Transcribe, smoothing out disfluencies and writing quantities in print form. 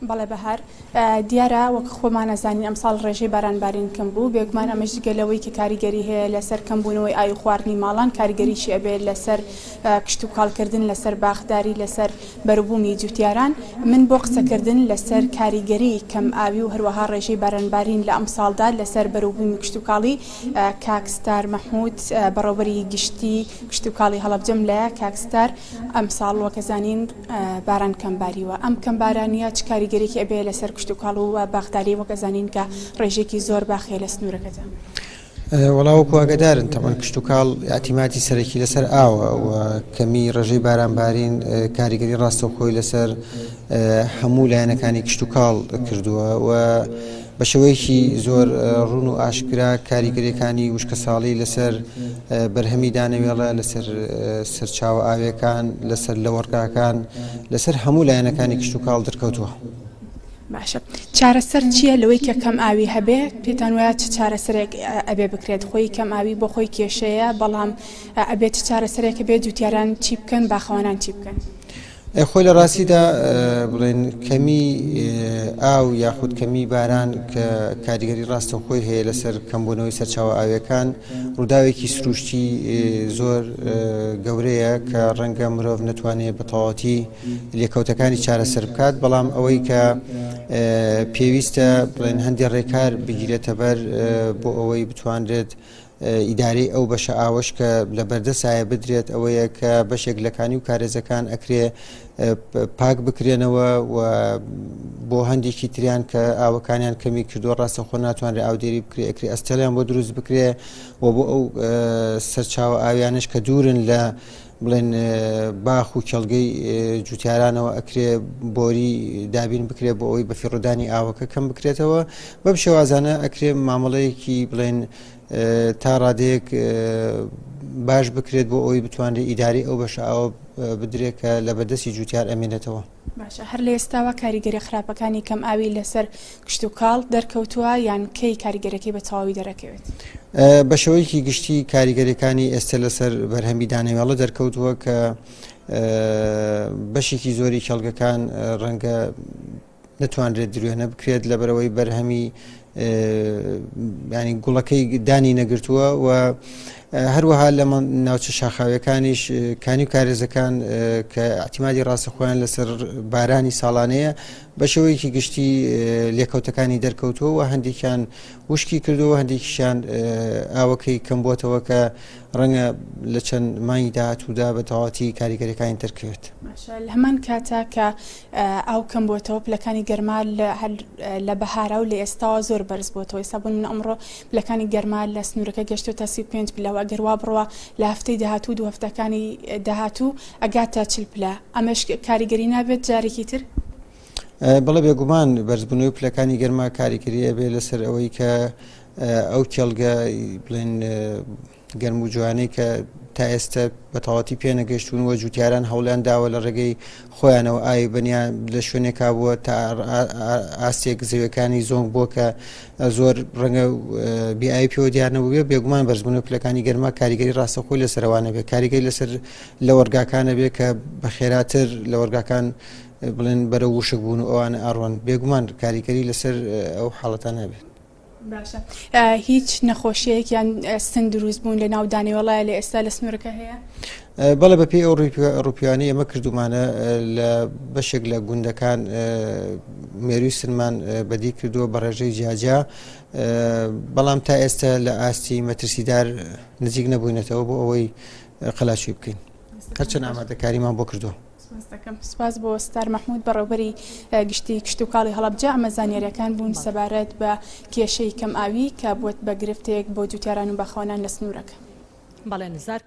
بەڵێ بەهار دیارە وەک خۆمان نەزانین ئەمساڵ ڕێژەی بارانبارین کەم بوو بێگومان ئەمەش گەلەوەی کە کاریگەری هەیە لەسەر کەمبوونەوەی ئاوی خواردنی ماڵان کاریگەریشی ئەبێت لەسەر کشت و کاڵکردن لەسەر باخداری لەسەر بەروبوومی جوتیاران من بۆ قسەکردن لەسەر کاریگەری کەم ئاوی و هەروەها ڕێژەی بارانبارین لە ئەمساڵدا لەسەر بەروبوومی کشت و کاڵی کاکستار مەحموود بەڕێوەبەری گشتی کشت و کاڵی هەڵەبجەم لایە کاکستار ئەمساڵ وەکەزانین باران کەمباریوە ئەم کەمبارانیە چ کاریگەرێکی ئەبێ لەسەر کشت و کاڵ و باخداری وەکەزانین کە ڕێژێکی زۆر باخێ لە سنوورەکەدا وەڵاوەکو ئاگدارن تەمان کشت و کاڵ ئاتیماتی سەرەکی لەسەر ئاوە و کەمی ڕێژەی بارانبارین کاریگەری ڕاستەوخۆی لەسەر هەموو لایەنەکانی کشت و کاڵ کردووە و بە شێوەیەکی زۆر ڕوون و ئاشکرا کاریگەریەکانی وشکە ساڵی لەسەر بەرهەمی دانەوێڵە لەسەر سەرچاوە ئاویەکان لەسەر لەوەڕگاکان لەسەر هەموو لایەنەکانی کشت و کاڵ دەرکەوتووە. باشە چارەسەر چییە لەوەی کە کەم ئاوی هەبێ پێتان وایە چ چارەسەرێک ئەبێ بکرێت خۆی کەم ئاوی بۆ خۆی کێشەیە بەڵام ئەبێت چارەسەرێکە بێت جوتیاران چی بکەن باخەوانان چی بکەن؟ خۆی لە ڕاستیدا بڵێن کەمی ئاو یاخود کەمی باران کە کاریگەری ڕاستەوخۆی هەیە لەسەر کەمبوونەوەی سەرچاوە ئاویەکان ڕووداوێکی سروشتی زۆر گەورەیە کە ڕەنگە مرۆڤ نەتوانێت بە تەواوەتی لێکەوتەکانی چارەسەر بکات بەڵام ئەوەی کە پێویستە بڵێن هەندێک ڕێکار بگیرێتە بەر بۆ ئەوەی بتوانرێت ئیدارەی ئەو بەشە ئاوەش کە لە بەردەسایە بدرێت ئەوەیە کە بەشێک لەکانی و کارێزەکان ئەکرێ پاک بکرێنەوە و بۆ هەندێکی تریان کە ئاوەکانیان کەمی کردو ڕاستەخۆ ناتوانرێت ئاودێری بکرێ ئەکری ئەستەلیان بۆ دروست بکرێ و بۆ ئەو سەرچاوە ئاویانش کە دوورن لە بڵێن باخ و کێڵگەی جوتیارانەوە ئەکرێ بۆری دابین بکرێت بۆ ئەوەی بەفیڕۆدانی ئاوەکە کەم بکرێتەوە بەم شێوازانە ئەکرێ مامەڵەیەکی بڵێن تا ڕادەیەک باش بکرێت بۆ ئەوی بتوانێت ئیداری ئەو بەشە ئاوە بدرێت کە لە بەدەستی جوتیار ئەمێنێتەوە. باشە هەر لە ئێستاوە کاریگەری خراپەکانی کەم ئاوی لەسەر کشت و کاڵ دەرکەوتووە یان کەی کاریگەرەکەی بە تەواوی دەرەکەوێت؟ بە شێوەیەکی گشتی کاریگەریەکانی ئێستا لەسەر بەرهەمی دانەوێڵە دەرکەوتووە کە بەشێکی زۆری کێڵگەکان ڕەنگە نەتوانرێت دروێنە بکرێت لەبەرەوەی بەرهەمی ینی گوڵەکەی دانی نەگرتووە و هەروەها لە ناوچە شاخاویەکانیش کانی و کارێزەکان کە ئەحتیمالی ڕاستەخۆیان لەسەر بارانی ساڵانەیە بە شێوەیەکی گشتی لێکەوتەکانی دەرکەوتووە و هەندێکیان وشکی کردووە هەندێکیشیان ئاوەکەی کەم بۆتەوە کە ڕەنگە لە چەند مانگی داهاتوودا بە تەواوەتی کاریگەریەکانی دەرکەوێت. لە هەمان کاتە کە ئاو کەم بۆتەوە پلەکانی گەرما لە بەهارا و لە ئێستاوە زۆر بەرز بۆتەوە ئێستا بوون من ئەمڕۆ پلەکانی گەرما لە سنوورەکە گەشتوتە 35 پلەوە ئەگەر وا بڕەوە لە هەفتەی داهاتوو دو هەفتەکانی داهاتوو ئەگاتە 40 پلە ئەمەش کاریگەری نابێت جارێکی تر؟ بەڵێ بێگومان بەرزبوونەوەی پلەکانی گەرما کاریگەریە بێ لەسەر ئەوەی کە ئەو کێڵگە بڵێن گەرم و جوانەی کە تا ئێستا بە تەواوەتی پێنەگەشتون و جوتیاران هەوڵیان داوە لە ڕێگەی خۆیانەوە ئاوی بەنیان لە شوێنێکا بووە تا ئاستێک زەویەکانی زۆنگ بووە کە زۆر ڕەنگە بیایی پێوە دیارنەبوو بێ بێگومان بەرزبوونەوەی پلەکانی گەرما کاریگەری ڕاستەخۆی لەسەرەوانە بێ کاریگەری لەسەر لە وەرگاکانە بێ کە بە خێراتر لە وەرگاکان بڵێن بەرە وشک بوون و ئەوانە ئاڕوان بێگومان کاریگەری لەسەر ئەو حاڵەتان نابێت. باشە هیچ نەخۆشیەکیان سند دروست بوون لە ناو دانەوێڵایە لە ئێستا لە سنوورەکە هەیە؟ بەڵێ بەپێی ئەو ڕووپیانەی ئەمە کردومانە لە بەشێک لە گوندەکان مێرووی سنمان بەدی کردووە بە ڕێژەی جیاجا بەڵام تا ئێستا لە ئاستی مەترسیدار نزیک نەبووینەتەوە بۆ ئەوەی قەلاشی بکەین هەرچەند ئامادەکاریمان بۆ کردووە. سپاس بۆ ستار مەحموود بەڕێوەبەری گشتی کشت و کاڵی هەڵەبجە ئەمە زانیاریەکان بوون سەبارەت بە کێشەی کەم ئاوی کە بووە بە گرفتەیەک بۆ جوتیاران و بەخۆنان لە سنوورەکە. بەڵێ نزار